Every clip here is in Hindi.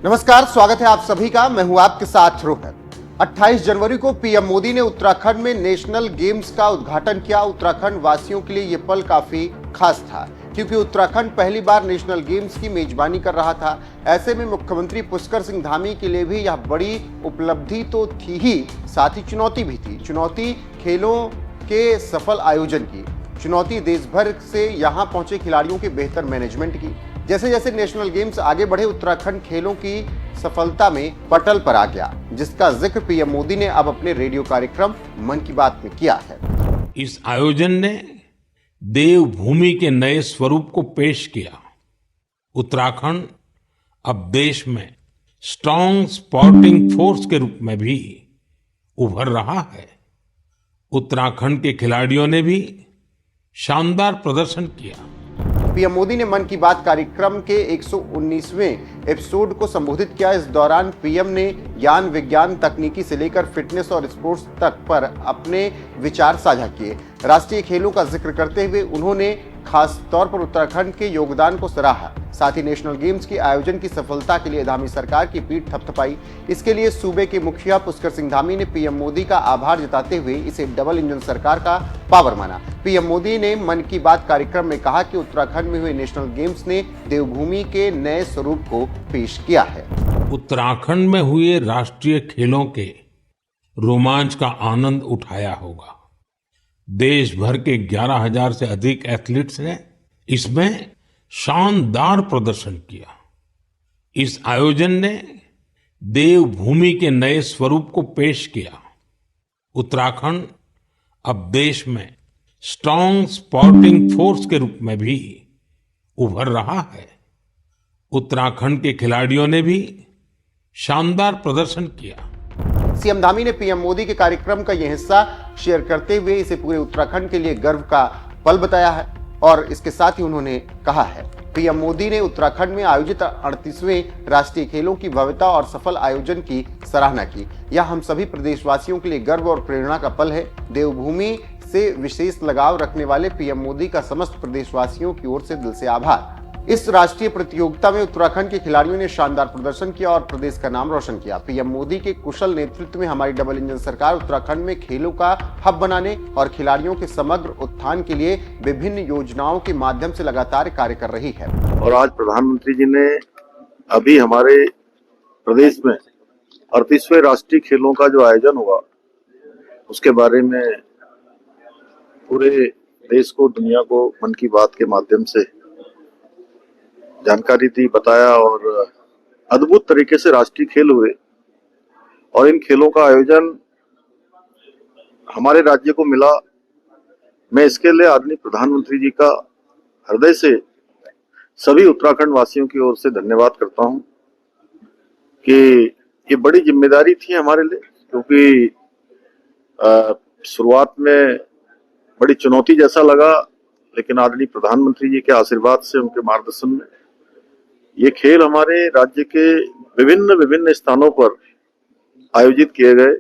नमस्कार, स्वागत है आप सभी का। मैं हूं आपके साथ रोहित। 28 जनवरी को पीएम मोदी ने उत्तराखंड में नेशनल गेम्स का उद्घाटन किया। उत्तराखंड वासियों के लिए यह पल काफी खास था क्योंकि उत्तराखंड पहली बार नेशनल गेम्स की मेजबानी कर रहा था। ऐसे में मुख्यमंत्री पुष्कर सिंह धामी के लिए भी यह बड़ी उपलब्धि तो थी ही, साथ ही चुनौती भी थी। चुनौती खेलों के सफल आयोजन की, चुनौती देश भर से यहां पहुंचे खिलाड़ियों के बेहतर मैनेजमेंट की। जैसे जैसे नेशनल गेम्स आगे बढ़े, उत्तराखंड खेलों की सफलता में पटल पर आ गया, जिसका जिक्र पीएम मोदी ने अब अपने रेडियो कार्यक्रम मन की बात में किया है। इस आयोजन ने देवभूमि के नए स्वरूप को पेश किया। उत्तराखंड अब देश में स्ट्रॉन्ग स्पोर्टिंग फोर्स के रूप में भी उभर रहा है। उत्तराखंड के खिलाड़ियों ने भी शानदार प्रदर्शन किया। पीएम मोदी ने मन की बात कार्यक्रम के 119वें एपिसोड को संबोधित किया। इस दौरान पीएम ने ज्ञान, विज्ञान, तकनीकी से लेकर फिटनेस और स्पोर्ट्स तक पर अपने विचार साझा किए। राष्ट्रीय खेलों का जिक्र करते हुए उन्होंने खास तौर पर उत्तराखंड के योगदान को सराहा। साथ ही नेशनल गेम्स के आयोजन की सफलता के लिए धामी सरकार की पीठ थपथपाई। इसके लिए सूबे के मुखिया पुष्कर सिंह धामी ने पीएम मोदी का आभार जताते हुए इसे डबल इंजन सरकार का पावर माना। पीएम मोदी ने मन की बात कार्यक्रम में कहा कि उत्तराखंड में हुए नेशनल गेम्स ने देवभूमि के नए स्वरूप को पेश किया है। उत्तराखंड में हुए राष्ट्रीय खेलों के रोमांच का आनंद उठाया होगा। देश भर के 11,000 से अधिक एथलीट्स ने इसमें शानदार प्रदर्शन किया। इस आयोजन ने देवभूमि के नए स्वरूप को पेश किया। उत्तराखंड अब देश में स्ट्रॉन्ग स्पोर्टिंग फोर्स के रूप में भी उभर रहा है। उत्तराखंड के खिलाड़ियों ने भी शानदार प्रदर्शन किया। सीएम धामी ने पीएम मोदी के कार्यक्रम का यह हिस्सा शेयर करते हुए इसे पूरे उत्तराखंड के लिए गर्व का पल बताया है और इसके साथ ही उन्होंने कहा है, पीएम मोदी ने उत्तराखंड में आयोजित 38वें राष्ट्रीय खेलों की भव्यता और सफल आयोजन की सराहना की। यह हम सभी प्रदेशवासियों के लिए गर्व और प्रेरणा का पल है। देवभूमि से विशेष लगाव रखने वाले पीएम मोदी का समस्त प्रदेशवासियों की ओर से दिल से आभार। इस राष्ट्रीय प्रतियोगिता में उत्तराखंड के खिलाड़ियों ने शानदार प्रदर्शन किया और प्रदेश का नाम रोशन किया। पीएम मोदी के कुशल नेतृत्व में हमारी डबल इंजन सरकार उत्तराखंड में खेलों का हब बनाने और खिलाड़ियों के समग्र उत्थान के लिए विभिन्न योजनाओं के माध्यम से लगातार कार्य कर रही है। और आज प्रधानमंत्री जी ने अभी हमारे प्रदेश में 38वें राष्ट्रीय खेलों का जो आयोजन हुआ, उसके बारे में पूरे देश को, दुनिया को मन की बात के माध्यम से जानकारी दी, बताया और अद्भुत तरीके से राष्ट्रीय खेल हुए। और इन खेलों का आयोजन हमारे राज्य को मिला। मैं इसके लिए आदरणीय प्रधानमंत्री जी का हृदय से सभी उत्तराखंड वासियों की ओर से धन्यवाद करता हूं कि ये बड़ी जिम्मेदारी थी हमारे लिए, क्योंकि शुरुआत में बड़ी चुनौती जैसा लगा, लेकिन आदरणीय प्रधानमंत्री जी के आशीर्वाद से, उनके मार्गदर्शन में ये खेल हमारे राज्य के विभिन्न स्थानों पर आयोजित किए गए।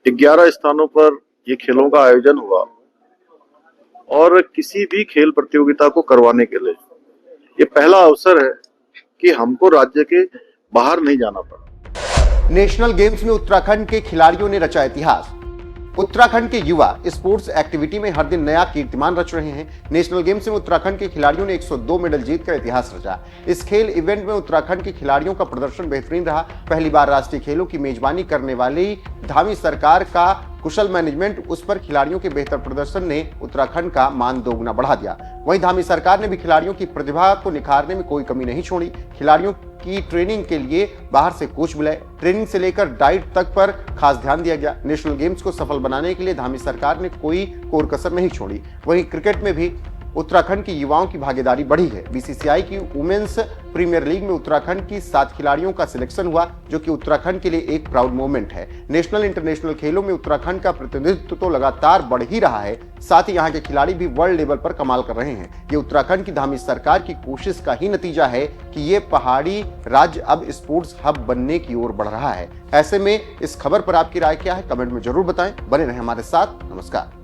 11 स्थानों पर ये खेलों का आयोजन हुआ और किसी भी खेल प्रतियोगिता को करवाने के लिए ये पहला अवसर है कि हमको राज्य के बाहर नहीं जाना पड़ा। नेशनल गेम्स में उत्तराखंड के खिलाड़ियों ने रचा इतिहास। उत्तराखंड के युवा स्पोर्ट्स एक्टिविटी में हर दिन नया कीर्तिमान रच रहे हैं। नेशनल गेम्स में उत्तराखंड के खिलाड़ियों ने 102 मेडल जीतकर इतिहास रचा। इस खेल इवेंट में उत्तराखंड के खिलाड़ियों का प्रदर्शन बेहतरीन रहा। पहली बार राष्ट्रीय खेलों की मेजबानी करने वाली धामी सरकार का कुशल मैनेजमेंट, उस पर खिलाड़ियों के बेहतर प्रदर्शन ने उत्तराखंड का मान दोगुना बढ़ा दिया। वहीं धामी सरकार ने भी खिलाड़ियों की प्रतिभा को निखारने में कोई कमी नहीं छोड़ी। खिलाड़ियों की ट्रेनिंग के लिए बाहर से कोच बुलाए, ट्रेनिंग से लेकर डाइट तक पर खास ध्यान दिया गया। नेशनल गेम्स को सफल बनाने के लिए धामी सरकार ने कोई कोर कसर नहीं छोड़ी। वहीं क्रिकेट में भी उत्तराखंड की युवाओं की भागीदारी बढ़ी है। बीसीसीआई की वुमेन्स प्रीमियर लीग में उत्तराखंड की 7 खिलाड़ियों का सिलेक्शन हुआ, जो कि उत्तराखंड के लिए एक प्राउड मोमेंट है। नेशनल इंटरनेशनल खेलों में उत्तराखंड का प्रतिनिधित्व तो लगातार बढ़ ही रहा है, साथ ही यहाँ के खिलाड़ी भी वर्ल्ड लेवल पर कमाल कर रहे हैं। ये उत्तराखंड की धामी सरकार की कोशिश का ही नतीजा है कि ये पहाड़ी राज्य अब स्पोर्ट्स हब बनने की ओर बढ़ रहा है। ऐसे में इस खबर पर आपकी राय क्या है, कमेंट में जरूर बताएं। बने रहें हमारे साथ। नमस्कार।